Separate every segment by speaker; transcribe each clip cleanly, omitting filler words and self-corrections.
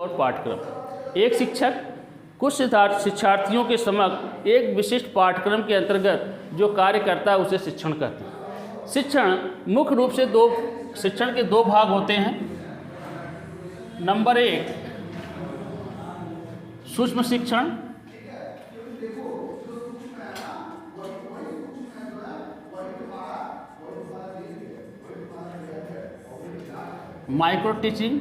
Speaker 1: और पाठ्यक्रम। एक शिक्षक कुछ शिक्षार्थियों के समक्ष एक विशिष्ट पाठ्यक्रम के अंतर्गत जो कार्य करता है उसे शिक्षण कहते हैं। शिक्षण मुख्य रूप से शिक्षण के दो भाग होते हैं। नंबर 1 सूक्ष्म शिक्षण, माइक्रो टीचिंग,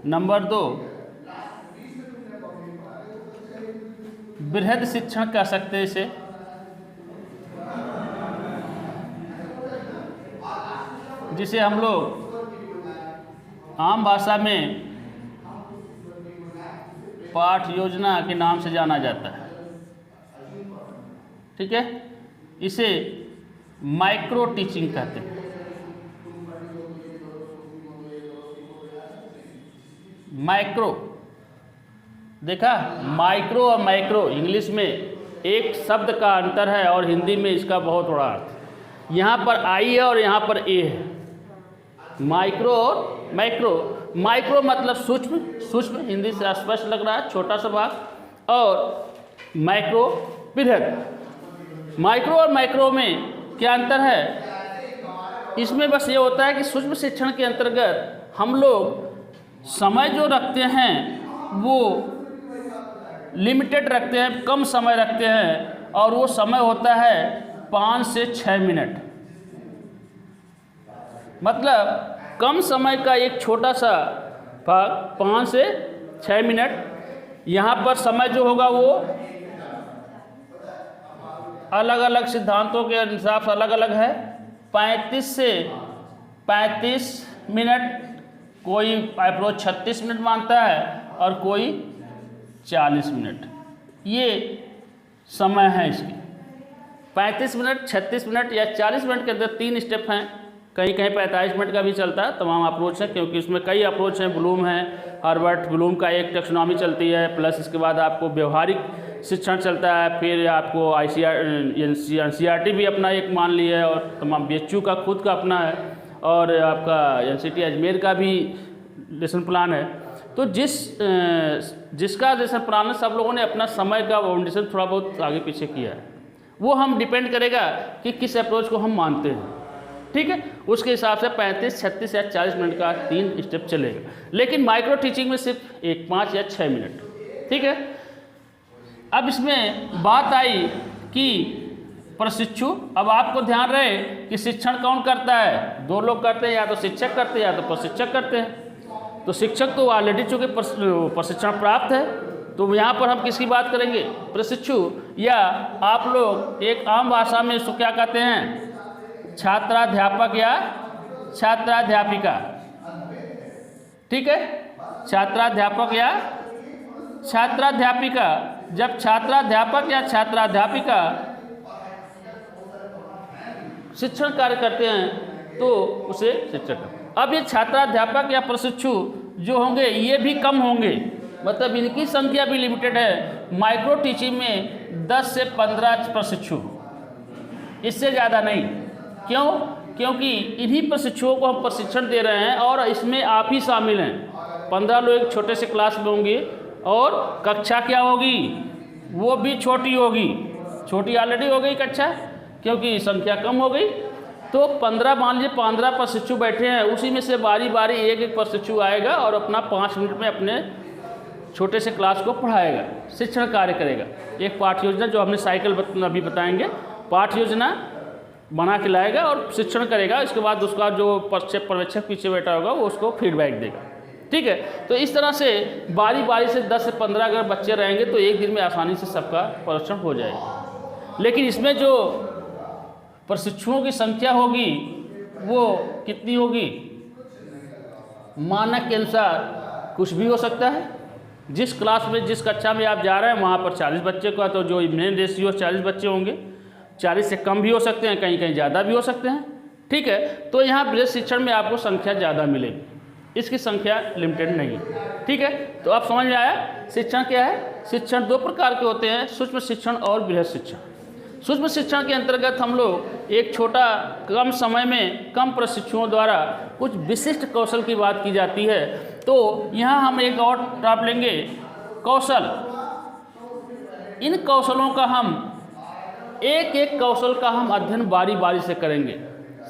Speaker 1: नंबर 2 बृहद शिक्षण कह सकते हैं इसे, जिसे हम लोग आम भाषा में पाठ योजना के नाम से जाना जाता है। ठीक है, इसे माइक्रो टीचिंग कहते हैं। माइक्रो देखा, माइक्रो और माइक्रो इंग्लिश में एक शब्द का अंतर है और हिंदी में इसका बहुत बड़ा अर्थ। यहाँ पर आई है और यहाँ पर ए है। माइक्रो और माइक्रो। माइक्रो मतलब सूक्ष्म, सूक्ष्म हिंदी से स्पष्ट लग रहा है, छोटा सा भाग, और माइक्रो बृहद। माइक्रो और माइक्रो में क्या अंतर है? इसमें बस ये होता है कि सूक्ष्म शिक्षण के अंतर्गत हम लोग समय जो रखते हैं वो लिमिटेड रखते हैं, कम समय रखते हैं, और वो समय होता है 5 से 6 मिनट। मतलब कम समय का एक छोटा सा भाग 5 से 6 मिनट। यहाँ पर समय जो होगा वो अलग अलग सिद्धांतों के अनुसार अलग अलग है। 35 से 35 मिनट, कोई अप्रोच 36 मिनट मानता है और कोई 40 मिनट। ये समय है इसके। 35 मिनट, 36 मिनट या 40 मिनट के अंदर 3 स्टेप हैं। कहीं कहीं 45 मिनट का भी चलता है। तमाम अप्रोच है, क्योंकि इसमें कई अप्रोच हैं। ब्लूम है, हार्वर्ड ब्लूम का एक टेक्सोनॉमी चलती है, प्लस इसके बाद आपको व्यवहारिक शिक्षण चलता है, फिर आपको NCERT भी अपना एक मान लिया है, और तमाम BHU का खुद का अपना है, और आपका NCT अजमेर का भी लेसन प्लान है। तो जिसका लेसन प्लान है, सब लोगों ने अपना समय का बाउंडेशन थोड़ा बहुत आगे पीछे किया है। वो हम डिपेंड करेगा कि किस अप्रोच को हम मानते हैं। ठीक है, उसके हिसाब से 35, 36 या 40 मिनट का 3 स्टेप चलेगा। लेकिन माइक्रो टीचिंग में सिर्फ 5 या 6 मिनट। ठीक है, अब इसमें बात आई कि प्रशिक्षु। अब आपको ध्यान रहे कि शिक्षण कौन करता है? 2 लोग करते हैं, या तो शिक्षक करते हैं या तो प्रशिक्षक करते हैं। तो शिक्षक तो ऑलरेडी चूँकि प्रशिक्षण प्राप्त है, तो यहाँ पर हम किसकी बात करेंगे? प्रशिक्षु, या आप लोग एक आम भाषा में इसको क्या कहते हैं? छात्राध्यापक या छात्राध्यापिका। ठीक है, छात्राध्यापक या छात्राध्यापिका। जब छात्राध्यापक या छात्राध्यापिका शिक्षण कार्य करते हैं तो उसे शिक्षक। अब ये छात्राध्यापक या प्रशिक्षु जो होंगे ये भी कम होंगे, मतलब इनकी संख्या भी लिमिटेड है। माइक्रो टीचिंग में 10 से 15 प्रशिक्षु, इससे ज़्यादा नहीं। क्यों? क्योंकि इन्हीं प्रशिक्षुओं को हम प्रशिक्षण दे रहे हैं और इसमें आप ही शामिल हैं। 15 लोग एक छोटे से क्लास में होंगे और कक्षा क्या होगी? वो भी छोटी होगी। छोटी ऑलरेडी हो गई कक्षा, क्योंकि संख्या कम हो गई। तो 15 मान लीजिए 15 प्रशिक्षु बैठे हैं, उसी में से बारी बारी एक एक प्रशिक्षु आएगा और अपना 5 मिनट में अपने छोटे से क्लास को पढ़ाएगा, शिक्षण कार्य करेगा। एक पाठ योजना जो हमने साइकिल अभी बताएंगे, पाठ योजना बना के लाएगा और शिक्षण करेगा। इसके बाद उसका जो पर्यवेक्षक पीछे बैठा होगा वो उसको फीडबैक देगा। ठीक है, तो इस तरह से बारी बारी से 10 से 15 अगर बच्चे रहेंगे तो एक दिन में आसानी से सबका प्रशिक्षण हो जाएगा। लेकिन इसमें जो प्रशिक्षुओं की संख्या होगी वो कितनी होगी? मानक के अनुसार कुछ भी हो सकता है। जिस क्लास में, जिस कक्षा में आप जा रहे हैं वहाँ पर 40 बच्चे का, तो जो मेन रेशियो 40 बच्चे होंगे। 40 से कम भी हो सकते हैं, कहीं कहीं ज़्यादा भी हो सकते हैं। ठीक है, तो यहाँ बृहद शिक्षण में आपको संख्या ज़्यादा मिलेगी, इसकी संख्या लिमिटेड नहीं है। ठीक है, तो आप समझ में आया शिक्षण क्या है? शिक्षण 2 प्रकार के होते हैं, सूक्ष्म शिक्षण और बृहद शिक्षण। सूक्ष्म शिक्षण के अंतर्गत हम लोग एक छोटा कम समय में कम प्रशिक्षुओं द्वारा कुछ विशिष्ट कौशल की बात की जाती है। तो यहाँ हम एक और टॉप लेंगे, कौशल। इन कौशलों का हम एक एक कौशल का हम अध्ययन बारी बारी से करेंगे।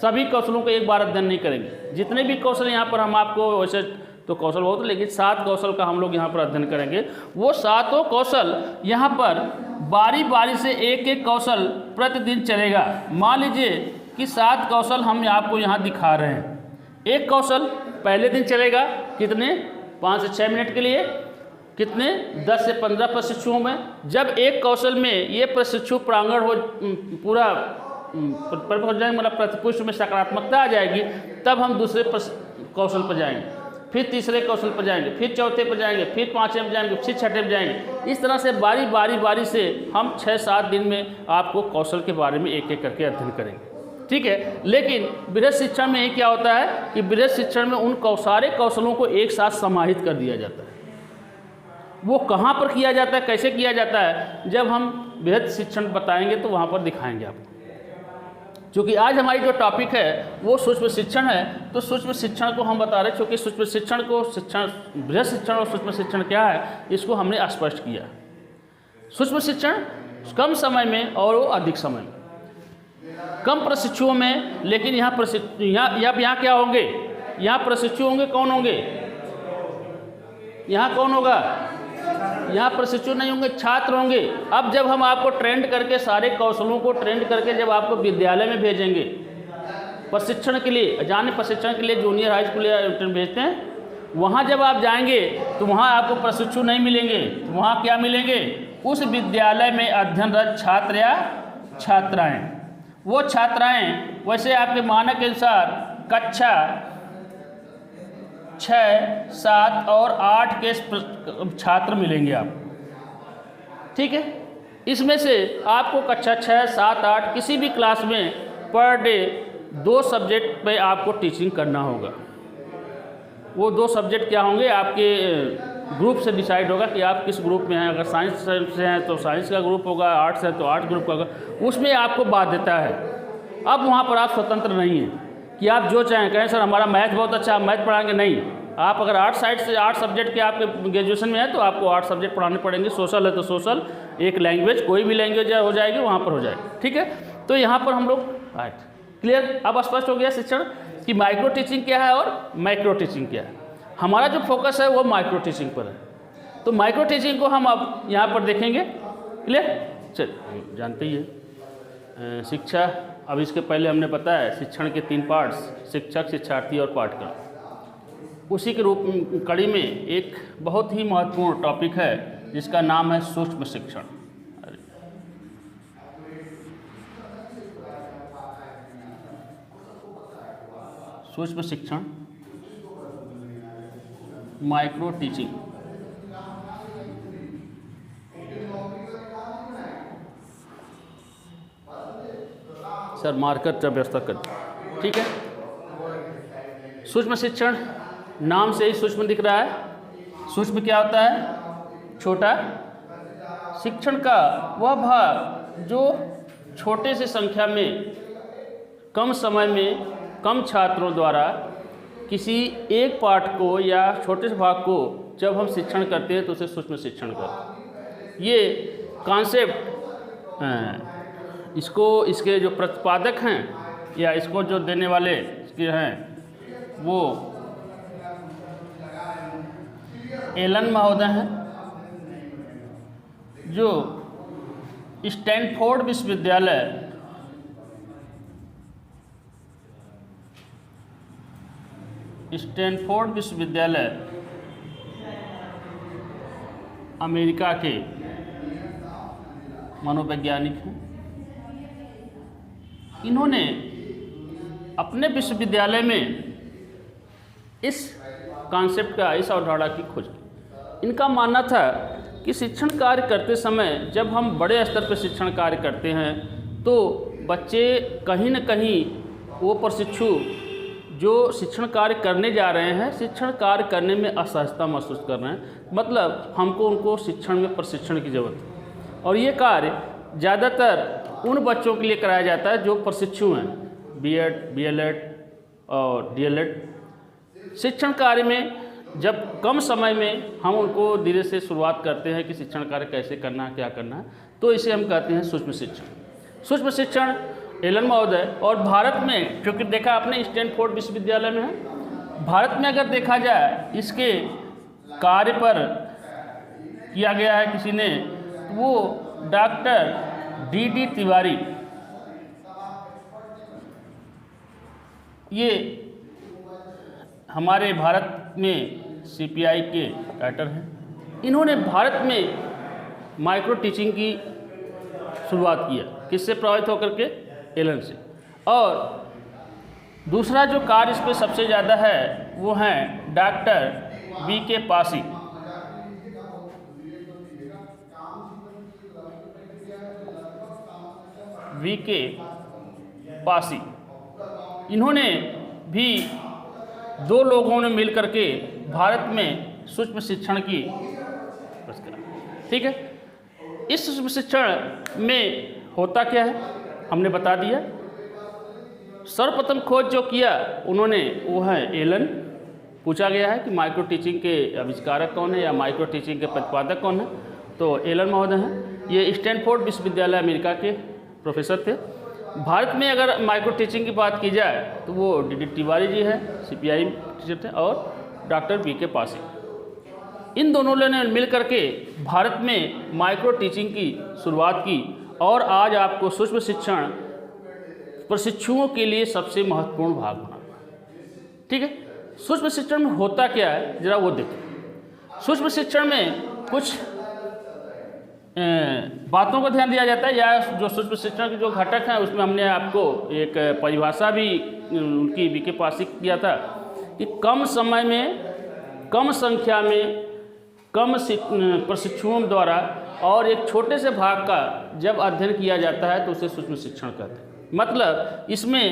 Speaker 1: सभी कौशलों को एक बार अध्ययन नहीं करेंगे। जितने भी कौशल यहाँ पर हम आपको, वैसे तो कौशल बहुत, लेकिन 7 कौशल का हम लोग यहाँ पर अध्ययन करेंगे। वो 7 कौशल यहाँ पर बारी बारी से एक एक कौशल प्रतिदिन चलेगा। मान लीजिए कि 7 कौशल हम आपको यहाँ दिखा रहे हैं। एक कौशल पहले दिन चलेगा, कितने, 5 से 6 मिनट के लिए, कितने, 10 से 15 प्रशिक्षुओं में। जब एक कौशल में ये प्रशिक्षु प्रांगण हो, पूरा हो जाएंगे, मतलब प्रतिपुष्ट में सकारात्मकता आ जाएगी, तब हम दूसरे कौशल पर जाएंगे, फिर तीसरे कौशल पर जाएंगे, फिर चौथे पर जाएंगे, फिर 5वें पर जाएंगे, फिर 6ठे पर जाएंगे। इस तरह से बारी से हम 6-7 दिन में आपको कौशल के बारे में एक एक करके अध्ययन करेंगे, ठीक है। लेकिन बृहद शिक्षण में क्या होता है कि बृहद शिक्षण में उन सारे कौशलों को एक साथ समाहित कर दिया जाता है। वो कहाँ पर किया जाता है, कैसे किया जाता है, जब हम बृहद शिक्षण बताएंगे तो वहाँ पर दिखाएंगे आपको। क्योंकि आज हमारी जो टॉपिक है वो सूक्ष्म शिक्षण है, तो सूक्ष्म शिक्षण को हम बता रहे हैं। क्योंकि सूक्ष्म शिक्षण को बृहद शिक्षण और सूक्ष्म शिक्षण क्या है, इसको हमने स्पष्ट किया। सूक्ष्म शिक्षण कम समय में और वो अधिक समय में, कम प्रशिक्षुओं में। लेकिन यहाँ क्या होंगे, यहाँ प्रशिक्षु होंगे, कौन होंगे, यहाँ कौन होगा, यहाँ प्रशिक्षु नहीं होंगे, छात्र होंगे। अब जब हम आपको ट्रेंड करके, सारे कौशलों को ट्रेंड करके जब आपको विद्यालय में भेजेंगे प्रशिक्षण के लिए, जाने प्रशिक्षण के लिए जूनियर हाई स्कूल या भेजते हैं, वहाँ जब आप जाएंगे तो वहाँ आपको प्रशिक्षु नहीं मिलेंगे। वहाँ क्या मिलेंगे, उस विद्यालय में अध्ययनरत छात्र या छात्राएँ। वो छात्राएँ वैसे आपके मानक के अनुसार कक्षा 6, 7 और 8 के छात्र मिलेंगे आपको, ठीक है। इसमें से आपको कक्षा 6, 7, 8 किसी भी क्लास में पर डे 2 सब्जेक्ट पे आपको टीचिंग करना होगा। वो 2 सब्जेक्ट क्या होंगे, आपके ग्रुप से डिसाइड होगा कि आप किस ग्रुप में हैं। अगर साइंस से हैं तो साइंस का ग्रुप होगा, आर्ट्स है तो आर्ट्स ग्रुप का होगा, उसमें आपको बाध्यता है। अब वहाँ पर आप स्वतंत्र नहीं हैं कि आप जो चाहें कहें, सर हमारा मैथ बहुत अच्छा, आप मैथ पढ़ाएंगे, नहीं। आप अगर 8 साइड से 8 सब्जेक्ट के आपके ग्रेजुएशन में है तो आपको 8 सब्जेक्ट पढ़ाने पड़ेंगे। सोशल है तो सोशल, एक लैंग्वेज, कोई भी लैंग्वेज हो जाएगी, वहाँ पर हो जाएगी, ठीक है। तो यहाँ पर हम लोग क्लियर, अब स्पष्ट हो गया शिक्षण कि माइक्रो टीचिंग क्या है और मैक्रो टीचिंग क्या है। हमारा जो फोकस है वो माइक्रो टीचिंग पर है। तो माइक्रो टीचिंग को हम अब यहाँ पर देखेंगे, क्लियर। चल, जानते ही है शिक्षा। अब इसके पहले हमने बताया शिक्षण के 3 पार्ट्स, शिक्षक, शिक्षार्थी और पाठक्रम। उसी के रूप कड़ी में एक बहुत ही महत्वपूर्ण टॉपिक है जिसका नाम है सूक्ष्म शिक्षण। सूक्ष्म शिक्षण, माइक्रो टीचिंग। सर मार्कर का व्यवस्था कर, ठीक है। सूक्ष्म शिक्षण, नाम से ही सूक्ष्म दिख रहा है। सूक्ष्म क्या होता है, छोटा। शिक्षण का वह भाग जो छोटे से संख्या में, कम समय में, कम छात्रों द्वारा किसी एक पाठ को या छोटे से भाग को जब हम शिक्षण करते हैं तो उसे सूक्ष्म शिक्षण करते हैं। ये कॉन्सेप्ट इसके जो प्रतिपादक हैं या इसको जो देने वाले इसके हैं वो एलन महोदय हैं, जो स्टैनफोर्ड विश्वविद्यालय अमेरिका के मनोवैज्ञानिक हैं। इन्होंने अपने विश्वविद्यालय में इस कॉन्सेप्ट का, इस अवधारणा की खोज की। इनका मानना था कि शिक्षण कार्य करते समय जब हम बड़े स्तर पर शिक्षण कार्य करते हैं तो बच्चे कहीं न कहीं वो प्रशिक्षु जो शिक्षण कार्य करने जा रहे हैं, शिक्षण कार्य करने में असहजता महसूस कर रहे हैं। मतलब हमको उनको शिक्षण में प्रशिक्षण की ज़रूरत है। और ये कार्य ज़्यादातर उन बच्चों के लिए कराया जाता है जो प्रशिक्षु हैं, बीएड, बीएलएड और डीएलएड। शिक्षण कार्य में जब कम समय में हम उनको धीरे से शुरुआत करते हैं कि शिक्षण कार्य कैसे करना है, क्या करना है, तो इसे हम कहते हैं सूक्ष्म शिक्षण। सूक्ष्म शिक्षण एलन महोदय, और भारत में क्योंकि देखा आपने स्टैनफोर्ड विश्वविद्यालय में है, भारत में अगर देखा जाए इसके कार्य पर किया गया है किसी ने, वो डॉक्टर डी तिवारी, ये हमारे भारत में सीपीआई के राइटर हैं। इन्होंने भारत में माइक्रो टीचिंग की शुरुआत किया, किससे प्रभावित होकर के? एलन से। और दूसरा जो कार्य इस पर सबसे ज़्यादा है वो हैं doctor VK. Pasi. VK. Pasi, इन्होंने भी 2 लोगों ने मिल करके भारत में सूक्ष्म शिक्षण की बस करा। ठीक है, इस सूक्ष्म शिक्षण में होता क्या है हमने बता दिया। सर्वप्रथम खोज जो किया उन्होंने वो है एलन। पूछा गया है कि माइक्रो टीचिंग के आविष्कारक कौन है या माइक्रो टीचिंग के प्रतिपादक कौन है, तो एलन महोदय हैं। ये स्टैनफोर्ड विश्वविद्यालय अमेरिका के प्रोफेसर थे। भारत में अगर माइक्रो टीचिंग की बात की जाए तो वो डी तिवारी जी हैं, सीपीआई टीचर थे, और डॉक्टर वी.के. पासी। इन दोनों ने मिल करके भारत में माइक्रो टीचिंग की शुरुआत की, और आज आपको सूक्ष्म शिक्षण प्रशिक्षुओं के लिए सबसे महत्वपूर्ण भाग बना। ठीक है, सूक्ष्म शिक्षण में होता क्या है जरा वो देखें। सूक्ष्म शिक्षण में कुछ बातों को ध्यान दिया जाता है, या जो सूक्ष्म शिक्षण के जो घटक हैं उसमें हमने आपको एक परिभाषा भी उनकी वी.के. पासी किया था कि कम समय में, कम संख्या में, कम प्रशिक्षुओं द्वारा और एक छोटे से भाग का जब अध्ययन किया जाता है तो उसे सूक्ष्म शिक्षण कहते हैं। मतलब इसमें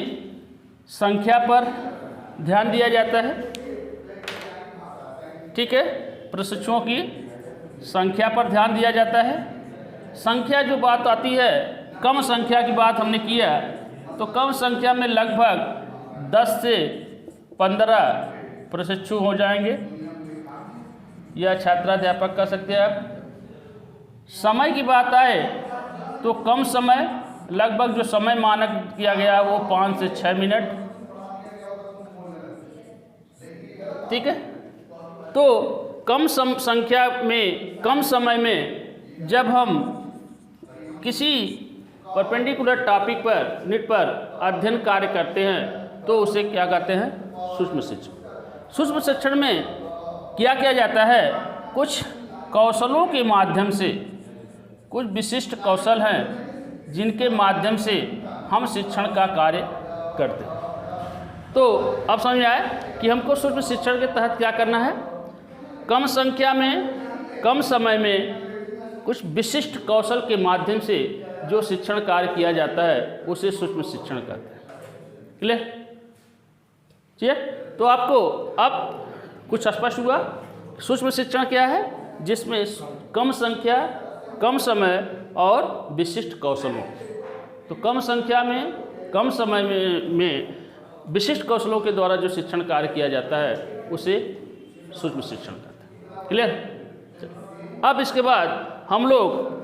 Speaker 1: संख्या पर ध्यान दिया जाता है। ठीक है, प्रशिक्षुओं की संख्या पर ध्यान दिया जाता है। संख्या जो बात आती है, कम संख्या की बात हमने किया, तो कम संख्या में लगभग 10 से 15 प्रशिक्षु हो जाएंगे, या छात्राध्यापक कह सकते हैं आप। समय की बात आए तो कम समय, लगभग जो समय मानक किया गया वो 5 से 6 मिनट। ठीक है, तो कम संख्या में, कम समय में जब हम किसी परपेंडिकुलर टॉपिक पर, यूनिट पर अध्ययन कार्य करते हैं तो उसे क्या कहते हैं? सूक्ष्म शिक्षण। सूक्ष्म शिक्षण में क्या किया जाता है? कुछ कौशलों के माध्यम से, कुछ विशिष्ट कौशल हैं जिनके माध्यम से हम शिक्षण का कार्य करते हैं। तो अब समझ में आया कि हमको सूक्ष्म शिक्षण के तहत क्या करना है? कम संख्या में, कम समय में कुछ विशिष्ट कौशल के माध्यम से जो शिक्षण कार्य किया जाता है उसे सूक्ष्म शिक्षण कहते हैं। क्लियर? ठीक है, तो आपको अब कुछ स्पष्ट हुआ सूक्ष्म शिक्षण क्या है, जिसमें कम संख्या, कम समय और विशिष्ट कौशलों। तो कम संख्या में, कम समय में विशिष्ट कौशलों के द्वारा जो शिक्षण कार्य किया जाता है उसे सूक्ष्म शिक्षण कहते हैं। क्लियर? अब इसके बाद हम लोग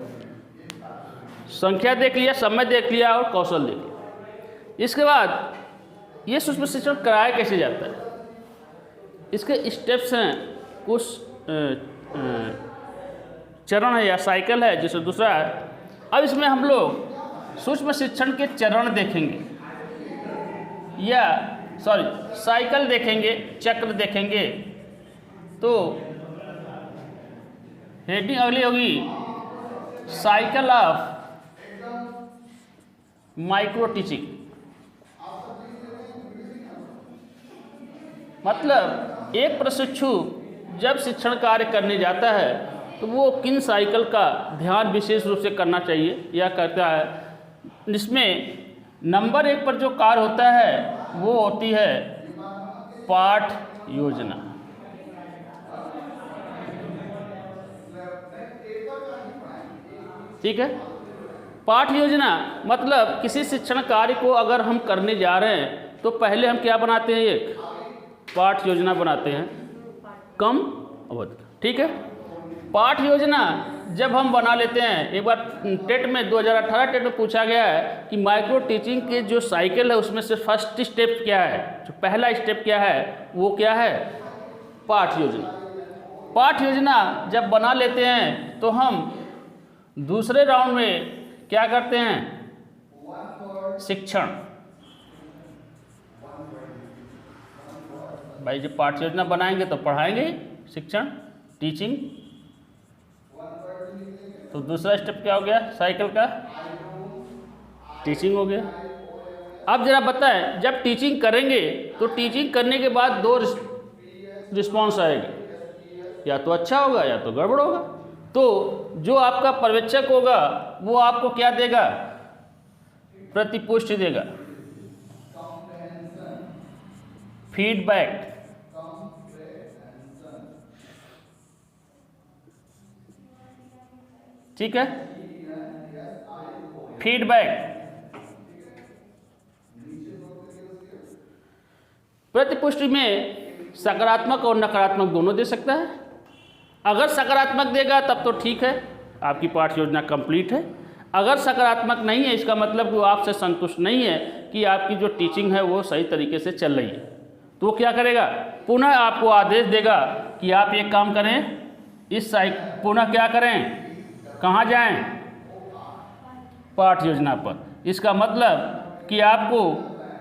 Speaker 1: संख्या देख लिया, समय देख लिया और कौशल देख लिया। इसके बाद ये सूक्ष्म शिक्षण कराया कैसे जाता है, इसके स्टेप्स हैं, कुछ चरण है या साइकिल है, जिससे दूसरा है। अब इसमें हम लोग सूक्ष्म शिक्षण के चरण देखेंगे, या साइकिल देखेंगे, चक्र देखेंगे। तो हेडिंग अगली होगी साइकिल ऑफ माइक्रो टीचिंग। मतलब एक प्रशिक्षु जब शिक्षण कार्य करने जाता है तो वो किन साइकिल का ध्यान विशेष रूप से करना चाहिए या करता है। इसमें नंबर 1 पर जो कार्य होता है वो होती है पाठ योजना। ठीक है, पाठ योजना मतलब किसी शिक्षण कार्य को अगर हम करने जा रहे हैं तो पहले हम क्या बनाते हैं, एक पाठ योजना बनाते हैं कम अवधि, ठीक है। पाठ योजना जब हम बना लेते हैं, एक बार टेट में 2018 टेट में पूछा गया है कि माइक्रो टीचिंग के जो साइकिल है उसमें से फर्स्ट स्टेप क्या है, जो पहला स्टेप क्या है, वो क्या है, पाठ योजना। पाठ योजना जब बना लेते हैं तो हम दूसरे राउंड में क्या करते हैं, शिक्षण। भाई जब पाठ योजना बनाएंगे तो पढ़ाएंगे, शिक्षण टीचिंग। तो दूसरा स्टेप क्या हो गया साइकिल का, टीचिंग हो गया। अब जरा बताएं, जब टीचिंग करेंगे तो टीचिंग करने के बाद दो रिस्पॉन्स आएगा, या तो अच्छा होगा या तो गड़बड़ होगा। तो जो आपका पर्यवेक्षक होगा वो आपको क्या देगा, प्रतिपुष्टि देगा, फीडबैक। ठीक है, फीडबैक। प्रतिपुष्टि में सकारात्मक और नकारात्मक दोनों दे सकता है। अगर सकारात्मक देगा तब तो ठीक है, आपकी पाठ योजना कंप्लीट है। अगर सकारात्मक नहीं है, इसका मतलब वो आपसे संतुष्ट नहीं है कि आपकी जो टीचिंग है वो सही तरीके से चल रही है, तो वो क्या करेगा, पुनः आपको आदेश देगा कि आप एक काम करें, इस पुनः क्या करें, कहाँ जाएं, पाठ योजना पर। इसका मतलब कि आपको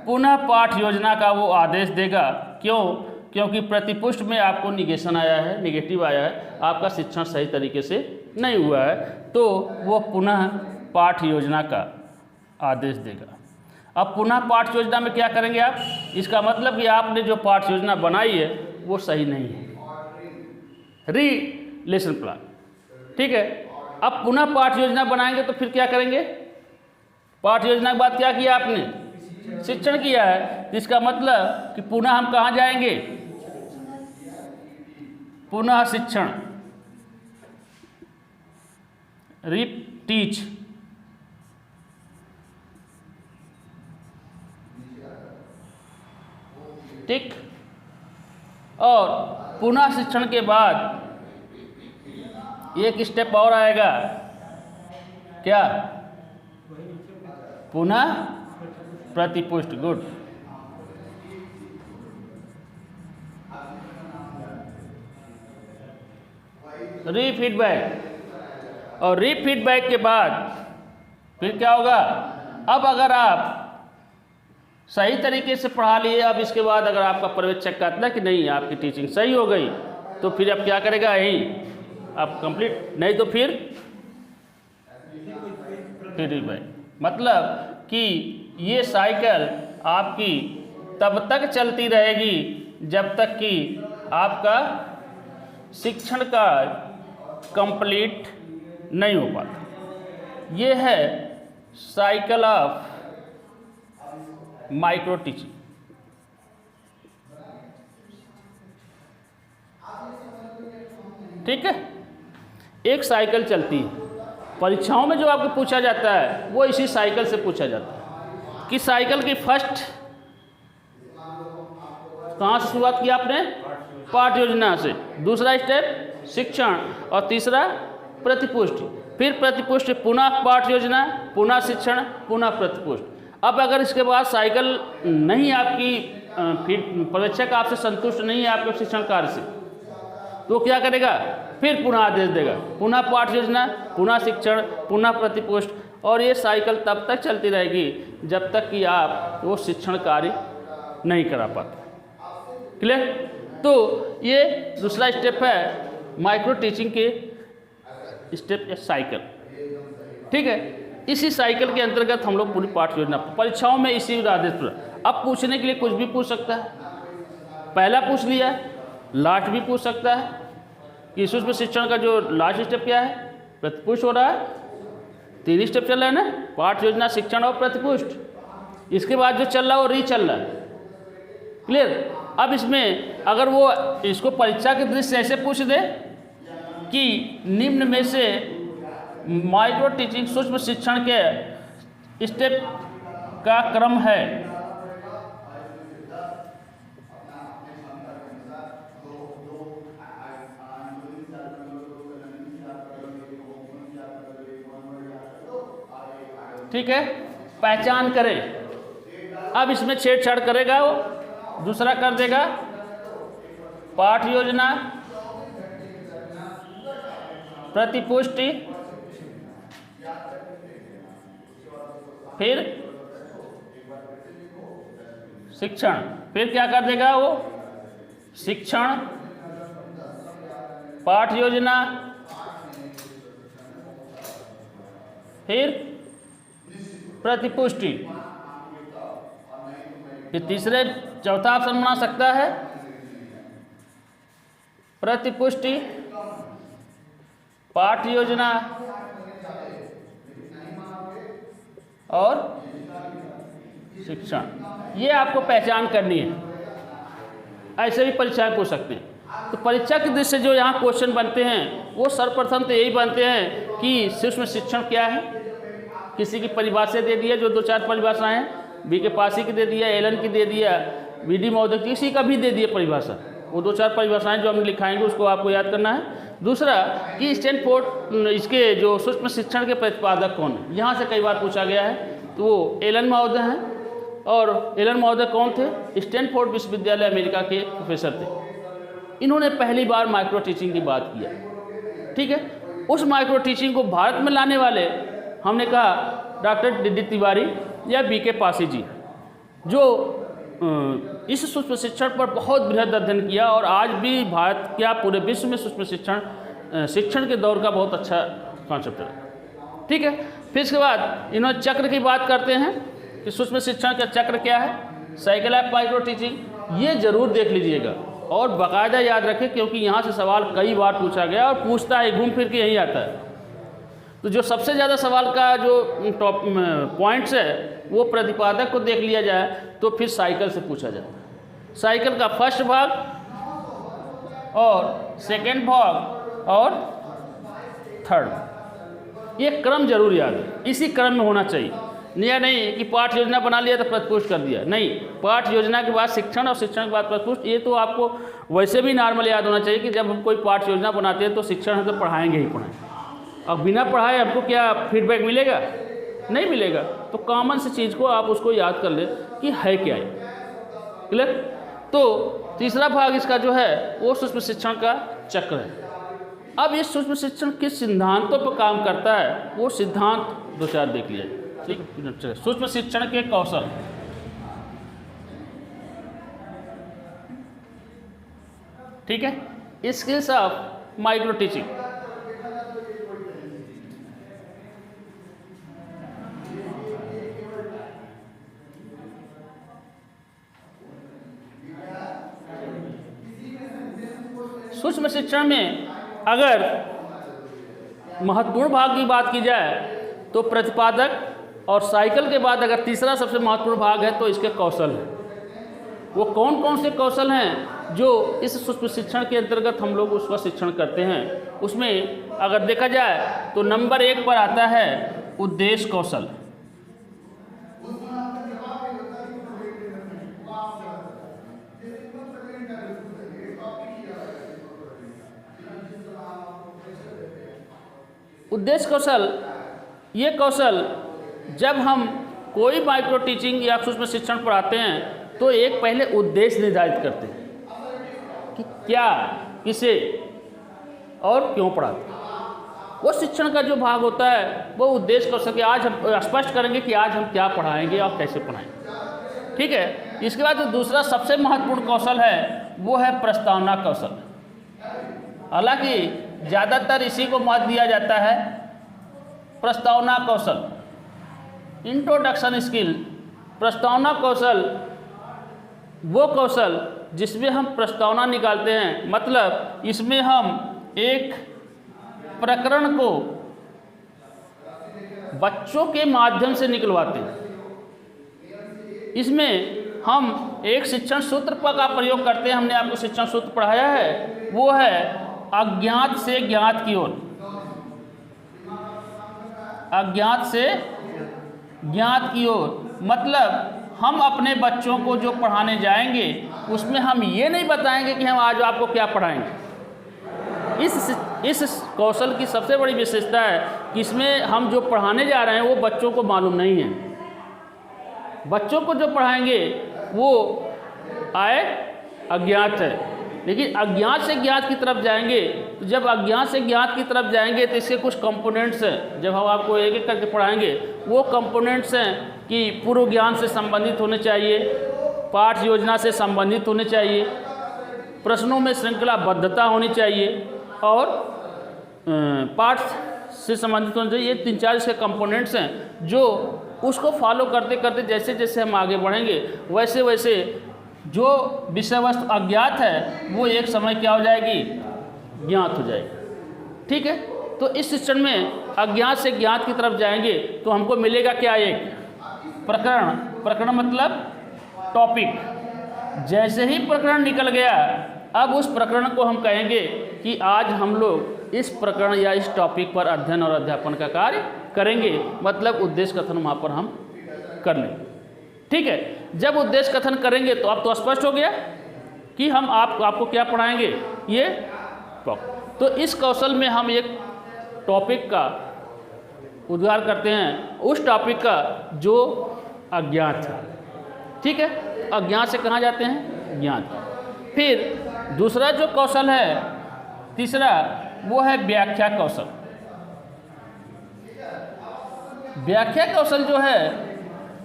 Speaker 1: पुनः पाठ योजना का वो आदेश देगा। क्यों? क्योंकि प्रतिपुष्ट में आपको निगेशन आया है, नेगेटिव आया है, आपका शिक्षण सही तरीके से नहीं हुआ है, तो वो पुनः पाठ योजना का आदेश देगा। अब पुनः पाठ योजना में क्या करेंगे आप, इसका मतलब कि आपने जो पाठ योजना बनाई है वो सही नहीं है, री लेसन प्लान। ठीक है, अब पुनः पाठ योजना बनाएंगे तो फिर क्या करेंगे, पाठ योजना के बाद क्या किया आपने, शिक्षण किया है। इसका मतलब कि पुनः हम कहाँ जाएंगे, पुनः शिक्षण, रीटीच। ठीक, और पुनः शिक्षण के बाद एक स्टेप और आएगा, क्या, पुनः प्रतिपुष्ट। गुड। रीफीडबैक, और रीफीडबैक के बाद फिर क्या होगा, अब अगर आप सही तरीके से पढ़ा लिए, अब इसके बाद अगर आपका पर्यवेक्षक कहता है कि नहीं आपकी टीचिंग सही हो गई, तो फिर अब क्या करेगा, यही आप कंप्लीट, नहीं तो फिर रीफीडबैक। मतलब कि ये साइकिल आपकी तब तक चलती रहेगी जब तक कि आपका शिक्षण का कंप्लीट नहीं हो पाता। ये है साइकिल ऑफ माइक्रो टीचिंग। ठीक है, एक साइकिल चलती है। परीक्षाओं में जो आपको पूछा जाता है वो इसी साइकिल से पूछा जाता है कि साइकिल की फर्स्ट कहाँ से शुरुआत की आपने, पाठ योजना से, दूसरा स्टेप शिक्षण, और तीसरा प्रतिपुष्टि, फिर प्रतिपुष्टि, पुनः पाठ योजना, पुनः शिक्षण, पुनः प्रतिपुष्टि। अब अगर इसके बाद साइकिल नहीं आपकी, फिर पर्यवेक्षक आपसे संतुष्ट नहीं है आपके शिक्षण कार्य से, तो क्या करेगा, फिर पुनः आदेश देगा, पुनः पाठ योजना, पुनः शिक्षण, पुनः प्रतिपुष्ट। और ये साइकिल तब तक चलती रहेगी जब तक कि आप वो शिक्षण कार्य नहीं करा पाते। क्लियर? तो ये दूसरा स्टेप है माइक्रो टीचिंग के स्टेप या साइकिल। ठीक है, इसी साइकिल के अंतर्गत हम लोग पूरी पाठ योजना, परीक्षाओं में इसी आदेश पर, अब पूछने के लिए कुछ भी पूछ सकता है, पहला पूछ लिया, लास्ट भी पूछ सकता है कि इसमें शिक्षण का जो लास्ट स्टेप क्या है, प्रतिपुष्ट हो रहा है, 3 स्टेप चल रहा है ना, पाठ योजना, शिक्षण और प्रतिपुष्ट। इसके बाद जो चल रहा है वो री चल रहा है। क्लियर? अब इसमें अगर वो इसको परीक्षा के दृष्टि से ऐसे पूछ दे कि निम्न में से माइक्रो टीचिंग सूक्ष्म शिक्षण के स्टेप का क्रम है। ठीक है, पहचान करें। अब इसमें छेड़छाड़ करेगा वो, दूसरा कर देगा पाठ योजना, प्रतिपुष्टि, फिर शिक्षण। फिर क्या कर देगा वो, शिक्षण, पाठ योजना, फिर प्रतिपुष्टि। फिर तीसरे चौथा ऑप्शन बना सकता है प्रतिपुष्टि, पाठ योजना और शिक्षण। ये आपको पहचान करनी है। ऐसे भी परीक्षाएं पूछ सकते हैं। तो परीक्षा की दृष्टि से जो यहाँ क्वेश्चन बनते हैं वो सर्वप्रथम तो यही बनते हैं कि सूक्ष्म शिक्षण क्या है। किसी की परिभाषा दे दिया, जो 2-4 परिभाषाएं हैं, बी के पासी की दे दिया, एलन की दे दिया, बीडी महोदय किसी का भी दे दिया परिभाषा। वो 2-4 परिभाषाएं जो हम लिखाएंगे उसको आपको याद करना है। दूसरा कि स्टैनफोर्ड इसके जो सूक्ष्म शिक्षण के प्रतिपादक कौन है, यहाँ से कई बार पूछा गया है। तो वो एलन महोदय हैं। और एलन महोदय कौन थे? स्टैनफोर्ड विश्वविद्यालय अमेरिका के प्रोफेसर थे। इन्होंने पहली बार माइक्रो टीचिंग की बात किया। ठीक है, उस माइक्रो टीचिंग को भारत में लाने वाले हमने कहा डॉक्टर डी तिवारी या बी के पासी जी, जो इस सूक्ष्म शिक्षण पर बहुत बृहद अध्ययन किया और आज भी भारत क्या पूरे विश्व में सूक्ष्म शिक्षण के दौर का बहुत अच्छा कॉन्सेप्ट है। ठीक है, फिर इसके बाद इन्होंने चक्र की बात करते हैं कि सूक्ष्म शिक्षण का चक्र क्या है, साइकिल ऑफ माइक्रो टीचिंग। ये जरूर देख लीजिएगा और बाकायदा याद रखें, क्योंकि यहाँ से सवाल कई बार पूछा गया और पूछता है, घूम फिर के यही आता है। तो जो सबसे ज़्यादा सवाल का जो टॉप पॉइंट्स है वो प्रतिपादक को देख लिया जाए तो फिर साइकिल से पूछा जाता है। साइकिल का फर्स्ट भाग और सेकंड भाग और थर्ड, ये क्रम जरूर याद है, इसी क्रम में होना चाहिए। यह नहीं कि पाठ योजना बना लिया तो प्रतिपुष्ट कर दिया, नहीं, पाठ योजना के बाद शिक्षण और शिक्षण के बाद प्रतिपुष्ट। ये तो आपको वैसे भी नॉर्मल याद होना चाहिए कि जब हम कोई पाठ योजना बनाते हैं तो शिक्षण हम तो पढ़ाएंगे ही पढ़ाएंगे। अब बिना पढ़ाए हमको क्या फीडबैक मिलेगा? नहीं मिलेगा। तो कॉमन सी चीज़ को आप उसको याद कर ले कि है क्या है। क्लियर? तो तीसरा भाग इसका जो है वो सूक्ष्म शिक्षण का चक्र है। अब ये सूक्ष्म शिक्षण किस सिद्धांतों पर काम करता है वो सिद्धांत 2-4 देख लिया। ठीक है, सूक्ष्म शिक्षण के कौशल। ठीक है, स्किल्स ऑफ माइक्रो टीचिंग। सूक्ष्म शिक्षण में अगर महत्वपूर्ण भाग की बात की जाए तो प्रतिपादक और साइकिल के बाद अगर तीसरा सबसे महत्वपूर्ण भाग है तो इसके कौशल है। वो कौन कौन से कौशल हैं जो इस सूक्ष्म शिक्षण के अंतर्गत हम लोग उसका शिक्षण करते हैं। उसमें अगर देखा जाए तो नंबर 1 पर आता है उद्देश्य कौशल। उद्देश्य कौशल, ये कौशल जब हम कोई माइक्रो टीचिंग या सूक्ष्म शिक्षण पढ़ाते हैं तो एक पहले उद्देश्य निर्धारित करते हैं कि क्या, किसे और क्यों पढ़ाते हैं। वो शिक्षण का जो भाग होता है वो उद्देश्य कौशल के आज हम स्पष्ट करेंगे कि आज हम क्या पढ़ाएंगे और कैसे पढ़ाएंगे। ठीक है, इसके बाद जो दूसरा सबसे महत्वपूर्ण कौशल है वो है प्रस्तावना कौशल। हालांकि ज़्यादातर इसी को महत्व दिया जाता है, प्रस्तावना कौशल, इंट्रोडक्शन स्किल। प्रस्तावना कौशल वो कौशल जिसमें हम प्रस्तावना निकालते हैं, मतलब इसमें हम एक प्रकरण को बच्चों के माध्यम से निकलवाते हैं। इसमें हम एक शिक्षण सूत्र का प्रयोग करते हैं। हमने आपको शिक्षण सूत्र पढ़ाया है, वो है अज्ञात से ज्ञात की ओर। अज्ञात से ज्ञात की ओर, मतलब हम अपने बच्चों को जो पढ़ाने जाएंगे उसमें हम ये नहीं बताएंगे कि हम आज आपको क्या पढ़ाएंगे। इस कौशल की सबसे बड़ी विशेषता है कि इसमें हम जो पढ़ाने जा रहे हैं वो बच्चों को मालूम नहीं है। बच्चों को जो पढ़ाएंगे वो आए अज्ञात है, लेकिन अज्ञात से ज्ञात की तरफ जाएंगे तो जब अज्ञात से ज्ञात की तरफ जाएंगे तो इसके कुछ कंपोनेंट्स हैं। जब हम आपको एक एक करके पढ़ाएंगे वो कंपोनेंट्स हैं कि पूर्व ज्ञान से संबंधित होने चाहिए, पाठ योजना से संबंधित होने चाहिए, प्रश्नों में श्रृंखलाबद्धता होनी चाहिए और पाठ से संबंधित होने चाहिए। ये 3-4 इसके कंपोनेंट्स हैं जो उसको फॉलो करते करते जैसे जैसे हम आगे बढ़ेंगे वैसे वैसे जो विषय वस्तु अज्ञात है वो एक समय क्या हो जाएगी, ज्ञात हो जाएगी। ठीक है, तो इस सिस्टम में अज्ञात से ज्ञात की तरफ जाएंगे तो हमको मिलेगा क्या, एक प्रकरण। प्रकरण मतलब टॉपिक। जैसे ही प्रकरण निकल गया अब उस प्रकरण को हम कहेंगे कि आज हम लोग इस प्रकरण या इस टॉपिक पर अध्ययन और अध्यापन का कार्य करेंगे, मतलब उद्देश्य कथन वहाँ पर हम कर लेंगे। ठीक है, जब उद्देश्य कथन करेंगे तो अब तो स्पष्ट हो गया कि हम आपको क्या पढ़ाएंगे, ये टॉपिक। तो इस कौशल में हम एक टॉपिक का उद्गार करते हैं, उस टॉपिक का जो अज्ञात है। ठीक है, अज्ञात से कहाँ जाते हैं, ज्ञात। फिर दूसरा जो कौशल है, तीसरा, वो है व्याख्या कौशल। व्याख्या कौशल जो है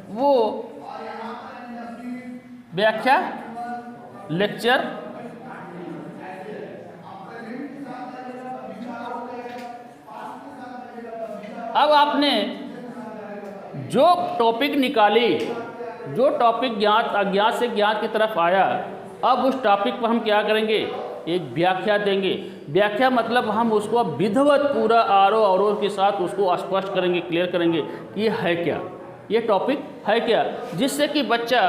Speaker 1: वो व्याख्या लेक्चर अब आपने जो टॉपिक निकाली, जो टॉपिक ज्ञात अज्ञात से ज्ञात की तरफ आया, अब उस टॉपिक पर हम क्या करेंगे, एक व्याख्या देंगे। व्याख्या मतलब हम उसको विधिवत पूरा आरोह अवरोह के साथ उसको स्पष्ट करेंगे, क्लियर करेंगे कि ये है क्या, ये टॉपिक है क्या, जिससे कि बच्चा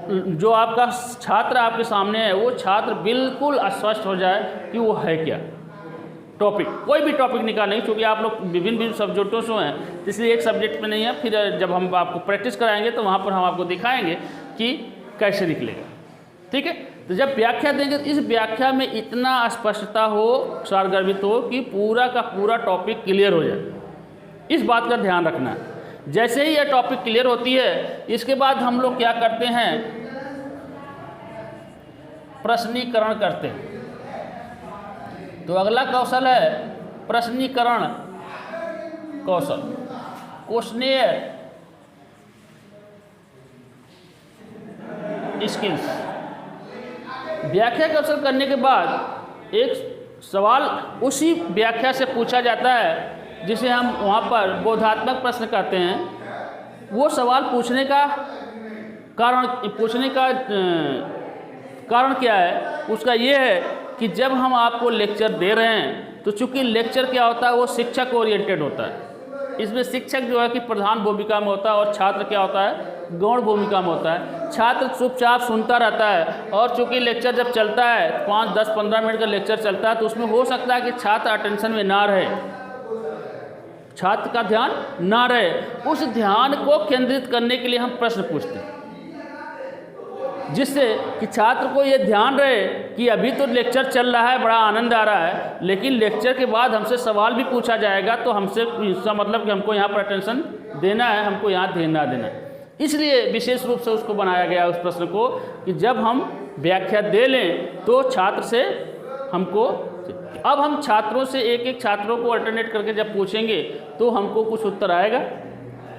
Speaker 1: जो आपका छात्र आपके सामने है वो छात्र बिल्कुल स्पष्ट हो जाए कि वो है क्या टॉपिक। कोई भी टॉपिक निकालेंगे, क्योंकि आप लोग विभिन्न सब्जेक्टों से हैं इसलिए एक सब्जेक्ट में नहीं है। फिर जब हम आपको प्रैक्टिस कराएंगे तो वहाँ पर हम आपको दिखाएंगे कि कैसे निकलेगा। ठीक है, तो जब व्याख्या देंगे तो इस व्याख्या में इतना स्पष्टता हो, सारगर्भित हो कि पूरा का पूरा टॉपिक क्लियर हो जाए। इस बात का ध्यान रखना है। जैसे ही यह टॉपिक क्लियर होती है इसके बाद हम लोग क्या करते हैं, प्रश्नीकरण करते हैं। तो अगला कौशल है प्रश्नीकरण कौशल, क्वेश्चनियर स्किल्स। व्याख्या कौशल करने के बाद एक सवाल उसी व्याख्या से पूछा जाता है जिसे हम वहाँ पर बोधात्मक प्रश्न कहते हैं। वो सवाल पूछने का कारण क्या है, उसका ये है कि जब हम आपको लेक्चर दे रहे हैं तो चूंकि लेक्चर क्या होता है वो शिक्षक ओरिएंटेड होता है। इसमें शिक्षक जो है कि प्रधान भूमिका में होता है और छात्र क्या होता है, गौण भूमिका में होता है। छात्र चुपचाप सुनता रहता है और चूंकि लेक्चर जब चलता है 5, 10, 15 मिनट का लेक्चर चलता है तो उसमें हो सकता है कि छात्र अटेंशन में ना रहे, छात्र का ध्यान ना रहे। उस ध्यान को केंद्रित करने के लिए हम प्रश्न पूछते हैं, जिससे कि छात्र को ये ध्यान रहे कि अभी तो लेक्चर चल रहा है, बड़ा आनंद आ रहा है, लेकिन लेक्चर के बाद हमसे सवाल भी पूछा जाएगा तो हमसे इसका मतलब कि हमको यहाँ पर अटेंशन देना है, हमको यहाँ ध्यान ना देना है। इसलिए विशेष रूप से उसको बनाया गया उस प्रश्न को कि जब हम व्याख्या दे लें तो छात्र से हमको, अब हम छात्रों से एक एक छात्रों को अल्टरनेट करके जब पूछेंगे तो हमको कुछ उत्तर आएगा।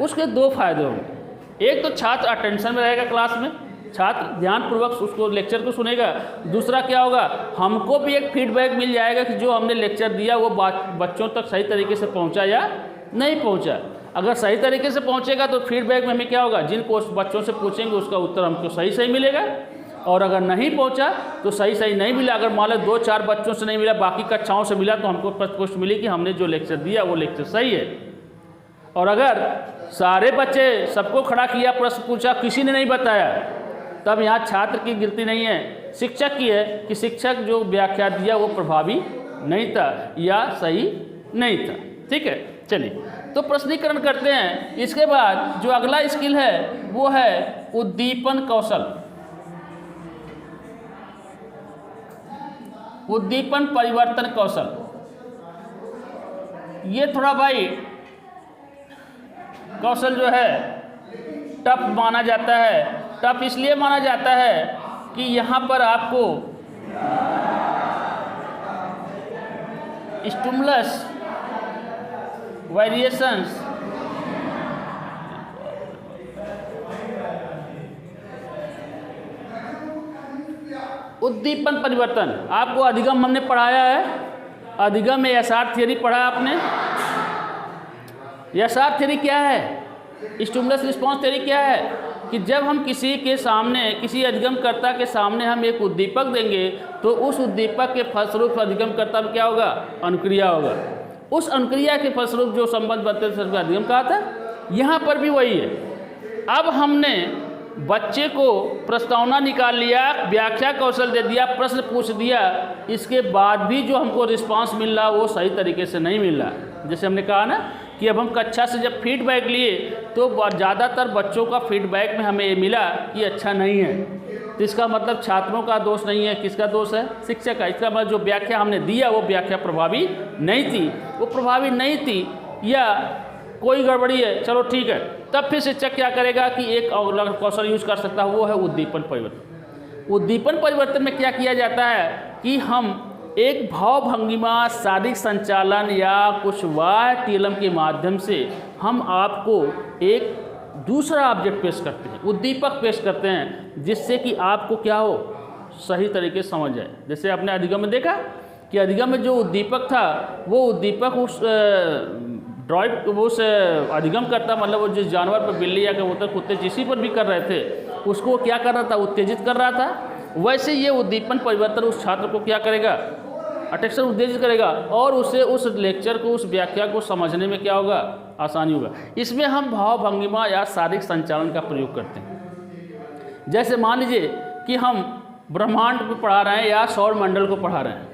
Speaker 1: उसके 2 फायदे होंगे, एक तो छात्र अटेंशन में रहेगा, क्लास में छात्र ध्यानपूर्वक उसको लेक्चर को सुनेगा। दूसरा क्या होगा, हमको भी एक फीडबैक मिल जाएगा कि जो हमने लेक्चर दिया वो बच्चों तक सही तरीके से पहुंचा या नहीं पहुंचा। अगर सही तरीके से पहुंचेगा तो फीडबैक में हमें क्या होगा, जिन बच्चों से पूछेंगे उसका उत्तर हमको सही मिलेगा, और अगर नहीं पहुंचा तो सही नहीं मिला। अगर मान लो 2-4 बच्चों से नहीं मिला, बाकी कक्षाओं से मिला, तो हमको पुष्टि मिली कि हमने जो लेक्चर दिया वो लेक्चर सही है। और अगर सारे बच्चे सबको खड़ा किया, प्रश्न पूछा, किसी ने नहीं बताया, तब यहाँ छात्र की गिनती नहीं है, शिक्षक की है कि शिक्षक जो व्याख्या दिया वो प्रभावी नहीं था या सही नहीं था। ठीक है, चलिए तो प्रश्नीकरण करते हैं। इसके बाद जो अगला स्किल है वो है उद्दीपन कौशल, उद्दीपन परिवर्तन कौशल। ये थोड़ा भाई कौशल जो है टफ माना जाता है। टफ इसलिए माना जाता है कि यहाँ पर आपको स्टिमुलस वेरिएशंस उद्दीपन परिवर्तन, आपको अधिगम हमने पढ़ाया है, अधिगम में एसआर थ्योरी पढ़ा आपने। एसआर थ्योरी क्या है, स्टिमुलस रिस्पॉन्स थ्योरी क्या है कि जब हम किसी के सामने, किसी अधिगमकर्ता के सामने हम एक उद्दीपक देंगे तो उस उद्दीपक के फलस्वरूप अधिगमकर्ता में क्या होगा, अनुक्रिया होगा। उस अनुक्रिया के फलस्वरूप जो संबंध बनते थे उसका अधिगम कहा था। यहाँ पर भी वही है। अब हमने बच्चे को प्रस्तावना निकाल लिया, व्याख्या कौशल दे दिया, प्रश्न पूछ दिया, इसके बाद भी जो हमको रिस्पांस मिल रहा वो सही तरीके से नहीं मिल रहा। जैसे हमने कहा ना कि अब हम कक्षा से जब फीडबैक लिए तो ज़्यादातर बच्चों का फीडबैक में हमें ये मिला कि अच्छा नहीं है। तो इसका मतलब छात्रों का दोष नहीं है, किसका दोष है, शिक्षक का। इसका मतलब जो व्याख्या हमने दिया वो व्याख्या प्रभावी नहीं थी, वो प्रभावी नहीं थी या कोई गड़बड़ी है, चलो ठीक है। तब फिर शिक्षक क्या करेगा कि एक और कौशल यूज कर सकता है, वो है उद्दीपन परिवर्तन। उद्दीपन परिवर्तन में क्या किया जाता है कि हम एक भाव भंगिमा, शारीरिक संचालन या कुछ वाह टीएलएम के माध्यम से हम आपको एक दूसरा ऑब्जेक्ट पेश करते हैं, उद्दीपक पेश करते हैं, जिससे कि आपको क्या हो, सही तरीके से समझ जाए। जैसे आपने अधिगम में देखा कि अधिगम में जो उद्दीपक था वो उद्दीपक उस उस अधिगम करता, मतलब वो जिस जानवर पर, बिल्ली या कबूतर, कुत्ते, जिसी पर भी कर रहे थे उसको क्या कर रहा था, उत्तेजित कर रहा था। वैसे ये उद्दीपन परिवर्तन उस छात्र को क्या करेगा, अटेंशन उत्तेजित करेगा और उसे उस लेक्चर को, उस व्याख्या को समझने में क्या होगा, आसानी होगा। इसमें हम भाव भंगिमा या शारीरिक संचालन का प्रयोग करते हैं। जैसे मान लीजिए कि हम ब्रह्मांड को पढ़ा रहे हैं या सौर मंडल को पढ़ा रहे हैं।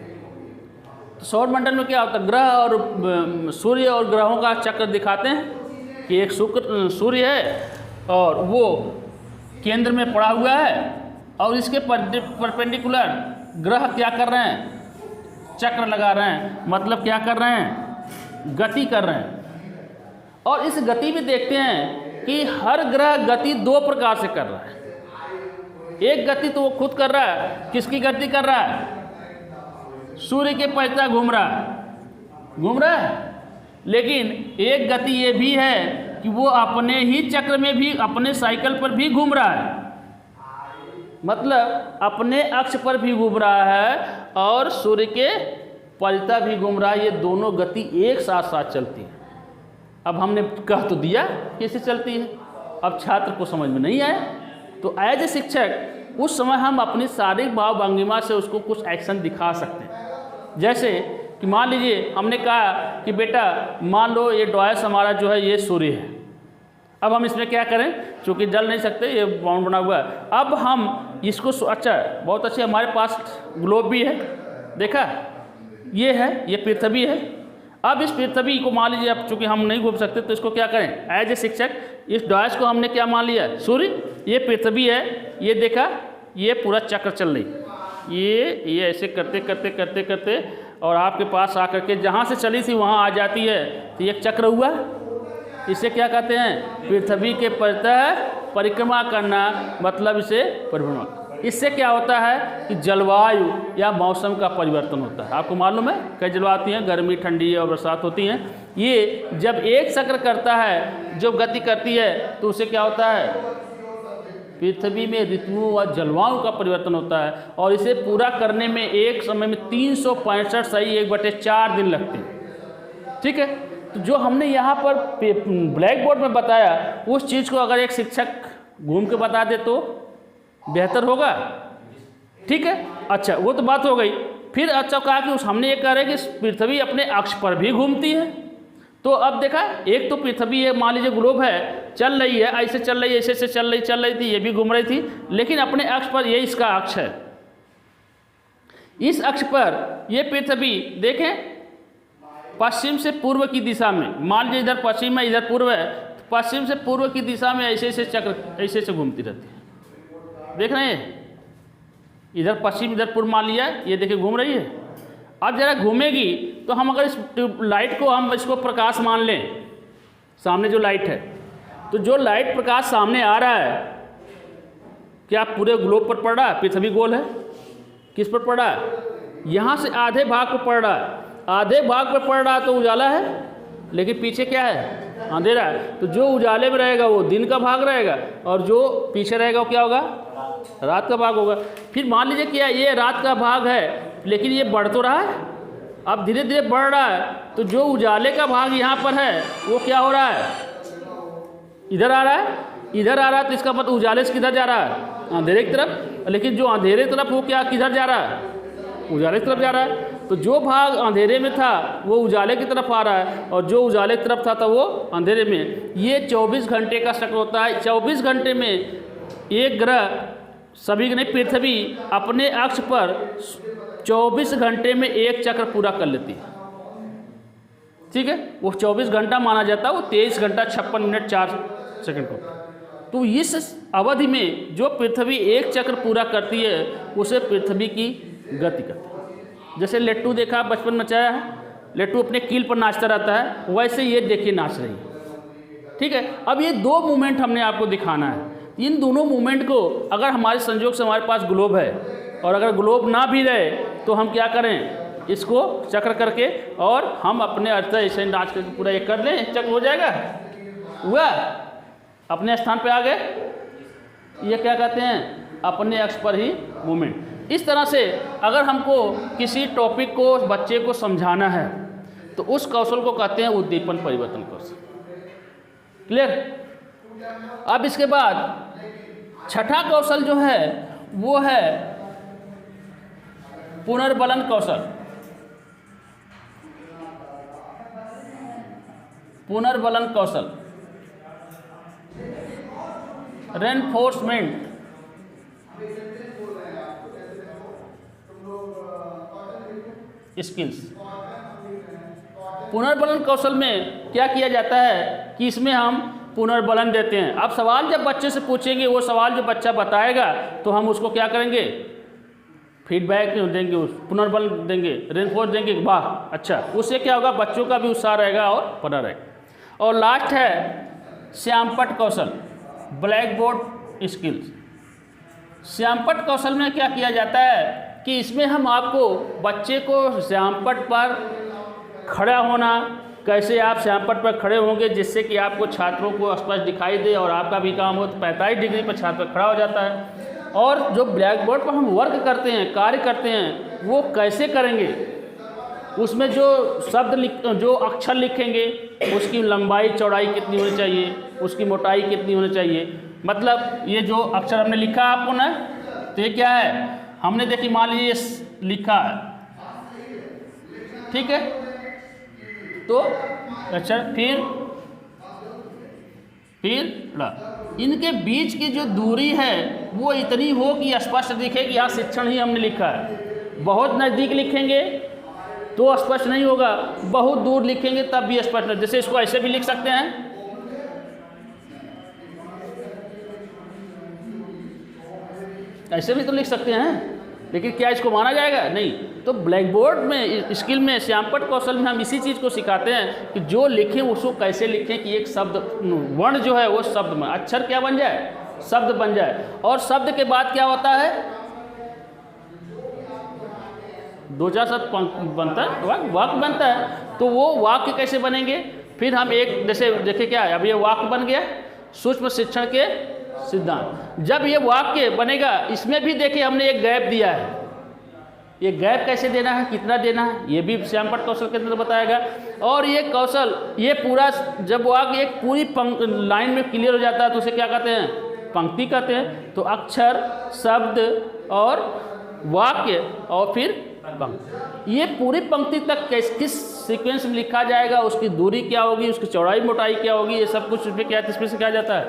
Speaker 1: तो सौर मंडल में क्या होता है, ग्रह और सूर्य और ग्रहों का चक्र दिखाते हैं कि एक सूर्य है और वो केंद्र में पड़ा हुआ है और इसके परपेंडिकुलर ग्रह क्या कर रहे हैं, चक्र लगा रहे हैं, मतलब क्या कर रहे हैं, गति कर रहे हैं। और इस गति में देखते हैं कि हर ग्रह गति दो प्रकार से कर रहा है। एक गति तो वो खुद कर रहा है, किसकी गति कर रहा है, सूर्य के पैसा घूम रहा है। लेकिन एक गति ये भी है कि वो अपने ही चक्र में भी, अपने साइकिल पर भी घूम रहा है, मतलब अपने अक्ष पर भी घूम रहा है और सूर्य के परिता भी घूम रहा है। ये दोनों गति एक साथ साथ चलती है। अब हमने कह तो दिया कैसे चलती है, अब छात्र को समझ में नहीं आया, तो एज ए शिक्षक उस समय हम अपनी शारीरिक भाव भंगिमा से उसको कुछ एक्शन दिखा सकते हैं। जैसे कि मान लीजिए हमने कहा कि बेटा मान लो ये डॉयस हमारा जो है ये सूर्य है। अब हम इसमें क्या करें, चूँकि जल नहीं सकते, ये बाउंड बना हुआ है। अब हम इसको, अच्छा बहुत अच्छे, हमारे पास ग्लोब भी है, देखा ये है, ये पृथ्वी है। अब इस पृथ्वी को मान लीजिए, अब चूँकि हम नहीं घूम सकते तो इसको क्या करें, एज ए शिक्षक इस डॉयस को हमने क्या मान लिया, सूर्य, ये पृथ्वी है, ये देखा, ये पूरा चक्र चल रही, ये ऐसे करते करते करते करते और आपके पास आकर के जहाँ से चली थी वहाँ आ जाती है, तो एक चक्र हुआ। इसे क्या कहते हैं, पृथ्वी के परिक्रमा करना, मतलब इसे परिभ्रमण। इससे क्या होता है कि जलवायु या मौसम का परिवर्तन होता है। आपको मालूम है कई जलवायु आती हैं, गर्मी, ठंडी और बरसात होती हैं। ये जब एक चक्र करता है, जब गति करती है, तो उसे क्या होता है, पृथ्वी में ऋतुओं व जलवायु का परिवर्तन होता है। और इसे पूरा करने में एक समय में 365 सही 1/4 दिन लगते हैं। ठीक है, तो जो हमने यहाँ पर ब्लैक बोर्ड में बताया, उस चीज़ को अगर एक शिक्षक घूम के बता दे तो बेहतर होगा। ठीक है, अच्छा वो तो बात हो गई। फिर अच्छा कहा कि हमने ये कह रहे कि पृथ्वी अपने अक्ष पर भी घूमती है। तो अब देखा, एक तो पृथ्वी है, मान लीजिए ग्लोब है, चल रही है, ऐसे चल रही है, ऐसे चल रही थी, ये भी घूम रही थी, लेकिन अपने अक्ष पर, ये इसका अक्ष है, इस अक्ष पर ये पृथ्वी देखें पश्चिम से पूर्व की दिशा में, मान लीजिए इधर पश्चिम है इधर पूर्व है, तो पश्चिम से पूर्व की दिशा में ऐसे ऐसे चक्र ऐसे ऐसे घूमती रहती है। देख रहे हैं, इधर पश्चिम इधर पूर्व मान लिया, ये देखिए घूम रही है। अब जरा घूमेगी तो हम अगर इस लाइट को हम इसको प्रकाश मान लें, सामने जो लाइट है, तो जो लाइट प्रकाश सामने आ रहा है क्या पूरे ग्लोब पर पड़ रहा है? पृथ्वी गोल है, किस पर पड़ रहा है? यहाँ से आधे भाग पर पड़ रहा है, आधे भाग पर पड़ रहा है तो उजाला है, लेकिन पीछे क्या है? अंधेरा है। तो जो उजाले में रहेगा वो दिन का भाग रहेगा और जो पीछे रहेगा वो क्या होगा? रात का भाग होगा। फिर मान लीजिए क्या ये रात का भाग है, लेकिन ये बढ़ तो रहा है, अब धीरे धीरे बढ़ रहा है, तो जो उजाले का भाग यहाँ पर है वो क्या हो रहा है? इधर आ रहा है, इधर आ रहा है, तो इसका मतलब उजाले से किधर जा रहा है? अंधेरे की तरफ। लेकिन जो अंधेरे की तरफ वो क्या किधर जा रहा है? उजाले की तरफ जा रहा है। तो जो भाग अंधेरे में था वो उजाले की तरफ आ रहा है और जो उजाले की तरफ था वो अंधेरे में। ये 24 घंटे का चक्र होता है। 24 घंटे में एक ग्रह, सभी नहीं, पृथ्वी अपने अक्ष पर 24 घंटे में एक चक्र पूरा कर लेती है। ठीक है, वो 24 घंटा माना जाता है, वो 23 घंटा 56 मिनट 4 सेकंड को। तो इस अवधि में जो पृथ्वी एक चक्र पूरा करती है उसे पृथ्वी की गति कहते हैं। जैसे लेट्टू देखा बचपन में चाया है, लेट्टू अपने कील पर नाचता रहता है, वैसे ये देखिए नाच रही है। ठीक है, अब ये दो मूवमेंट हमने आपको दिखाना है। इन दोनों मूवमेंट को अगर हमारे संयोग से हमारे पास ग्लोब है और अगर ग्लोब ना भी रहे तो हम क्या करें, इसको चक्र करके और हम अपने अर्थ ऐसे नाच करके पूरा एक कर लें, चक्र हो जाएगा। हुआ, अपने स्थान पे आ गए। ये क्या कहते हैं? अपने अक्ष पर ही मूवमेंट। इस तरह से अगर हमको किसी टॉपिक को बच्चे को समझाना है तो उस कौशल को कहते हैं उद्दीपन परिवर्तन कौशल। क्लियर? अब इसके बाद छठा कौशल जो है वो है पुनर्बलन कौशल। पुनर्बलन कौशल, रेनफोर्समेंट। स्किल्स। पुनर्बलन कौशल में क्या किया जाता है कि इसमें हम पुनर्बलन देते हैं। अब सवाल जब बच्चे से पूछेंगे, वो सवाल जो बच्चा बताएगा तो हम उसको क्या करेंगे? फीडबैक देंगे, उस पुनर्बलन देंगे, रेनफोर्स देंगे, वाह अच्छा। उससे क्या होगा? बच्चों का भी उत्साह रहेगा और पढ़ा रहेगा। और लास्ट है श्यामपट्ट कौशल, ब्लैक बोर्ड स्किल्स। श्यामपट्ट कौशल में क्या किया जाता है कि इसमें हम आपको बच्चे को श्यामपट्ट पर खड़ा होना, कैसे आप श्यामपट्ट पर खड़े होंगे जिससे कि आपको छात्रों को स्पष्ट दिखाई दे और आपका भी काम हो, तो 45 डिग्री पर छात्र खड़ा हो जाता है। और जो ब्लैक बोर्ड पर हम वर्क करते हैं, कार्य करते हैं, वो कैसे करेंगे, उसमें जो शब्द जो अक्षर लिखेंगे उसकी लंबाई चौड़ाई कितनी होनी चाहिए, उसकी मोटाई कितनी होनी चाहिए। मतलब ये जो अक्षर हमने लिखा आपको ना, तो ये क्या है, हमने देखिए मान लीजिए लिखा है, ठीक है, तो अच्छा फिर इनके बीच की जो दूरी है वो इतनी हो कि स्पष्ट दिखे कि यहाँ शिक्षण ही हमने लिखा है। बहुत नज़दीक लिखेंगे तो स्पष्ट नहीं होगा, बहुत दूर लिखेंगे तब भी स्पष्ट नहीं। जैसे इसको ऐसे भी लिख सकते हैं, ऐसे भी तो लिख सकते हैं, लेकिन क्या इसको माना जाएगा? नहीं। तो ब्लैक बोर्ड में स्किल में श्यामपट्ट कौशल में हम इसी चीज़ को सिखाते हैं कि जो लिखें उसको कैसे लिखें कि एक शब्द वर्ण जो है वो शब्द में, अक्षर क्या बन जाए, शब्द बन जाए। और शब्द के बाद क्या होता है, दो चार शब्द बनता है, वाक्य बनता है। तो वो वाक्य कैसे बनेंगे? फिर हम एक जैसे देखे क्या है, अब ये वाक्य बन गया सूक्ष्म शिक्षण के सिद्धांत। जब ये वाक्य बनेगा, इसमें भी देखिए हमने एक गैप दिया है। ये गैप कैसे देना है, कितना देना है, ये भी श्यामपट्ट कौशल के अंदर बताएगा। और ये कौशल ये पूरा जब वाक्य एक पूरी लाइन में क्लियर हो जाता है तो उसे क्या कहते हैं, पंक्ति कहते हैं। तो अक्षर, शब्द और वाक्य और फिर पंक्ति, ये पूरी पंक्ति तक किस सीक्वेंस में लिखा जाएगा, उसकी दूरी क्या होगी, उसकी चौड़ाई मोटाई क्या होगी, ये सब कुछ इसमें क्या इसमें से क्या जाता है,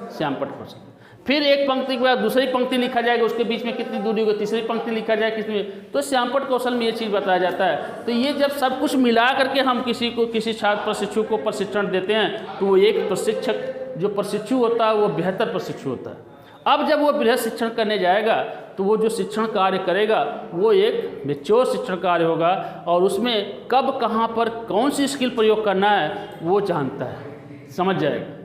Speaker 1: श्यामपट्ट कौशल। फिर एक पंक्ति के बाद दूसरी पंक्ति लिखा जाएगा, उसके बीच में कितनी दूरी होगी, तीसरी पंक्ति लिखा जाए कितनी। तो श्यामपट्ट कौशल में ये चीज़ बताया जाता है। तो ये जब सब कुछ मिला करके हम किसी छात्र प्रशिक्षु को प्रशिक्षण देते हैं तो वो एक प्रशिक्षक जो प्रशिक्षु होता है वो बेहतर प्रशिक्षु होता है। अब जब वो बृहद शिक्षण करने जाएगा तो वो जो शिक्षण कार्य करेगा वो एक मैच्योर शिक्षण कार्य होगा और उसमें कब कहाँ पर कौन सी स्किल प्रयोग करना है वो जानता है, समझ जाएगा।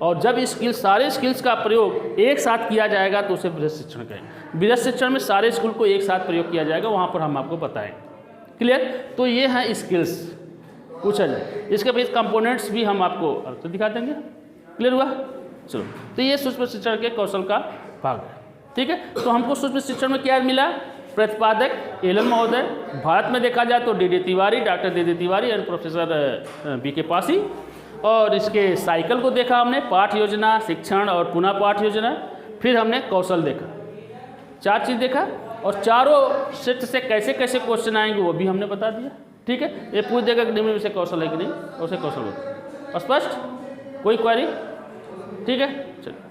Speaker 1: और जब सारे स्किल्स का प्रयोग एक साथ किया जाएगा तो उसे बृहद शिक्षण कहेंगे। बृहद शिक्षण में सारे स्किल को एक साथ प्रयोग किया जाएगा, वहाँ पर हम आपको बताएंगे। क्लियर? तो ये हैं स्किल्स, पूछा जाए। इसके फिर कंपोनेंट्स भी हम आपको तो दिखा देंगे। क्लियर हुआ? चलो, तो ये सूक्ष्म शिक्षण के कौशल का भाग है। ठीक है, तो हमको सूक्ष्म शिक्षण में क्या मिला? प्रतिपादक एलन महोदय, भारत में देखा जाए तो DD. Tiwari, doctor DD. Tiwari and professor BK. Pasi. और इसके साइकिल को देखा हमने, पाठ योजना, शिक्षण और पुनः पाठ योजना। फिर हमने कौशल देखा, 4 चीज़ देखा और चारों क्षेत्र से कैसे कैसे क्वेश्चन आएंगे वो भी हमने बता दिया। ठीक है, ये पूछ देगा कि निम्न में से कौशल है कि नहीं, उसे कौशल होता है। स्पष्ट? कोई क्वेरी? ठीक है, चलो।